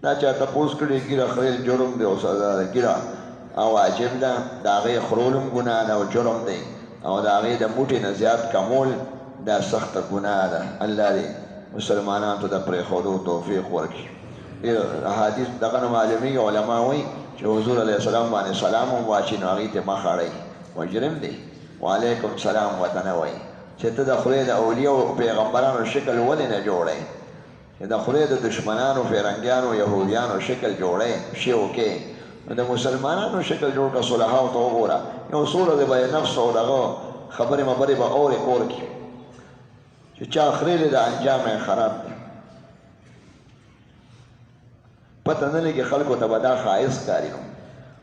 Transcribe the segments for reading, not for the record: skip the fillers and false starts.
دا چا تپوس کړي ګیره خریل جرم دی او سزا ده ګیره او واجب ده د هغې خرولم ګناه ده او جرم دی او د هغې د موټې نه زیات کمول دا سخته ګناه ده. الله دې مسلمانانو ته د پرېښودو توفیق ورکړي. احادیث دغه نه معلومیږي علما وایي چې حضور علیه السلام باندې سلام هم واچي نو هغې ته مخ اړوي مجرم دی. وعلیکم سلام ورته نه وایي چې ته د خدای د اولیاء او پیغمبرانو شکل ولې نه جوړی چې د خدای د دشمنانو فرنګیانو یهودیانو شکل جوړی شی وکې نو د مسلمانانو شکل جوړ کړه. صلحاو ته وګوره یو څوره د به نفس او دغه خبرې مبرې به اورې کور کې چې چا خریلې د انجام یې خراب دی. پته نه لګي خلکو ته به دا ښایست ښکاري نو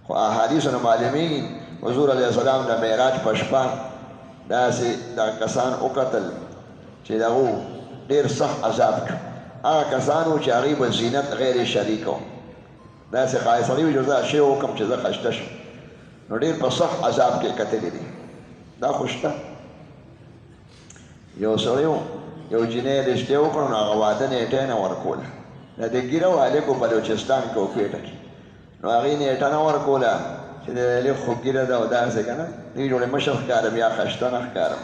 خو احادیثو نه معلومیږي حضور علیه السلام د معراج په شپه داسې دا کسان وکتل چې دغو ډېر سخت عذاب کړ. هغه کسان وو چې هغوی به زینت غیر شریک وو داسې ښایست سړي وي چې زه شی وکړم چې زه ښایسته شم نو ډېر په سخت عذاب کې کتلي دي. دا خو شته یو سړی و یو جینۍ رشتې وکړو نو هغه واده نیټه یې نه ورکوله د دې ګیره والې کو بلوچستان کې کوکېټه کې نو هغې نیټه نه ورکوله چې د دې خو ګیره ده او داسې که نه دوی جوړې مشر ښکارم یا ښایسته نه ښکارم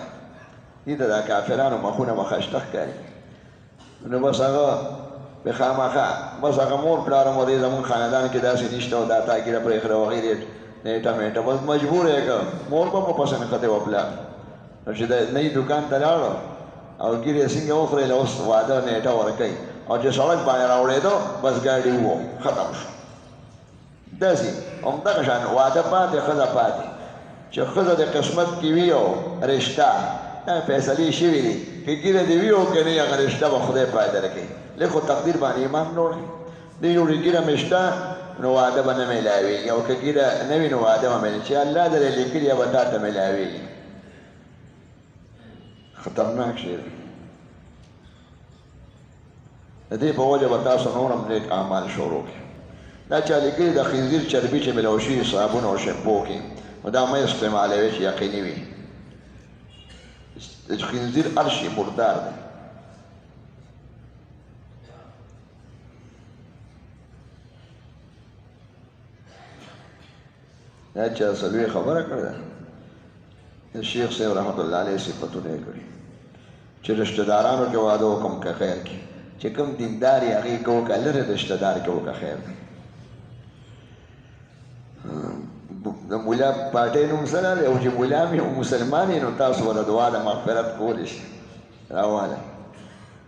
دې ته دا کافرانو مخونه به ښایسته ښکاري نو بس هغه به خامخا بس هغه مور پلار هم دې زمونږ خاندان کې داسې نشته او دا تا ګیره پرېښله او هغې نیټه میټه بس مجبور یې کړ مور به مو پسې نښتې وه پلار نو چې د نوي دوکان ته لاړو او ګیرې څنګه وخورېله اوس واده نیټه ورکوي او چې سړک باندې راوړېدو بس ګاډي ووم ختم شو. داسې همدغه شان واده پاتې ښځه پاتې چې ښځه د قسمت کې وي او رشته دا فیصلې شوي دي که ګیره دې وي او که نه هغه رشته به خدای پایده راکوي. لږ خو تقدیر باندې ایمان وروړئ دې جوړې ګیره مې شته نو واده به نه میلاوېږي او که ګیره نه وي نو واده به میلاوي چې الله درې لیکلي به تا ته میلاوېږي. خطرناک شی دی. د دې په وجه به تاسو نور هم نیک اعمال شروع کړي. دا چا لیکلي د خنزیر چربي چې میلاو شوي صابون او شیمپو کې نو دا مه استعمالوئ چې یقیني وي. د خنزیر هر شي مردار دی. دا چا څلوېښت خبره کړې ده د شیخ صاحب رحمت الله علیه صفتونه یې کړي چې رشته دارانو کې واده وکړم که خیر کې چې کوم دیندار یې هغې کې وکړه لرې رشته دار کې وکړه خیر دی. د مولا پاټۍ نوم څه نه دی او چې مولا مې مسلمان یې نو تاسو ورته دعا د مغفرت کولی شي راواله.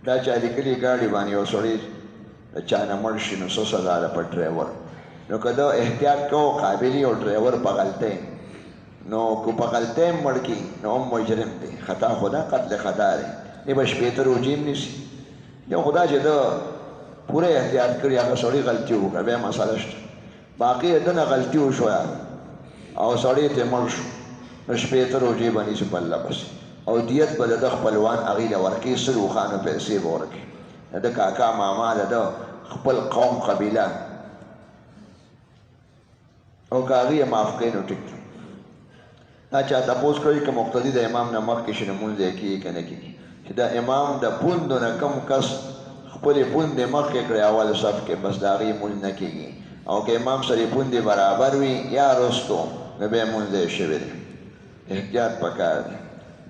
دا چا لیکلي ګاډي باندې یو سړی د چا نه مړ شي نو 100 سزا ده په ډرایور نو که ده احتیاط کوو قابلي او ډرایور په غلطۍ نو که په غلطۍ هم مړ کړي نو هم مجرم دی. خطا خو ده قتل خطا دی دی به شپېته روجې هم نیسي. یو خو دا چې ده پوره احتیاط کړي هغه سړي غلطي وکړه بیا مسله شته باقي د نه غلطي وشوه او سړی ته مړ شو نو شپېته روجې به نیسي په الله پسې او دیت به د ده خپلوان هغې له ورکوي 100 اوښانو پیسې به ورکوي د ده کاکا ماما د ده خپل قوم قبیله او که هغې یې معاف کوي نو ټیک ده. دا چا تپوس کړي که مقتدي د امام نه مخکې شي لمونځ یې کېږي که نه کېږي چې د امام د پوندو نه کم کس خپلې پوندې مخکې کړی اول صف کې بس د هغې مونځ نه کېږي او که امام سره یې پوندې برابر وي یا رستو نو بیا مونځ یې شوی دی. احتیاط پکار دی.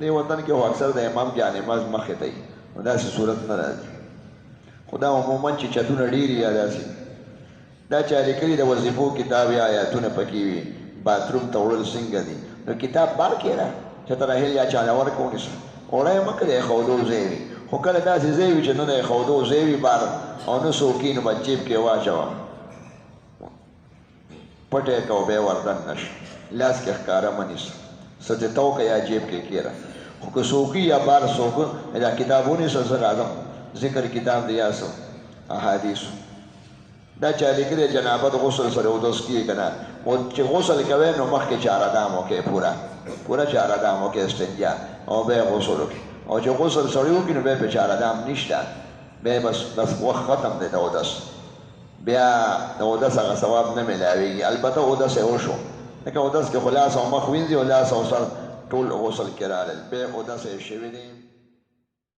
دې وطن کې خو اکثر د امام جانماز مخې ته وي نو داسې صورت نه راځي خو دا عموما چې چتونه ډېري یا داسې دا چا لیکلي د وظیفو کتاب یا آیاتونه پکې وي باتروم ته وړل څنګه دي نو کتاب بار کېږده چې ته راهیل یا چاله ورکړه ونیسه وړی یې مه کړې د ایښودو ځای وي خو کله داسې ځای وي چې نه د ایښودو ځای وي بار او نه څوکي نو به جیب کې واچوه پټ یې کوه بیا وردن نه شه لاس کې ښکاره مه نیسه څه دې تو که یا جیب کې کېږده خو که څوکي یا بار څوک دا کتاب ونیسه زه راځم ذکر کتاب دی یا څه احادیثو. دا چا لیکلی جنابت غسل سره اودس کیږي که نه چې غسل کوئ نو مخکې چارهدام وکړئ پوره چارهدام وکړئ استنجا او بیا غسل وکړئ او چې غسل سړی وکړي نو بیا پې چارهدام نشته بیا بس وخت ختم دی د اودس بیا د اودس هغه ثواب نه میلاویږي. البته اودس یې وشو لکه اودس کې خو لاس او مخ وینځي او لاس او سر ټول غسل کې راغلل بیا اودس یې شوي دی.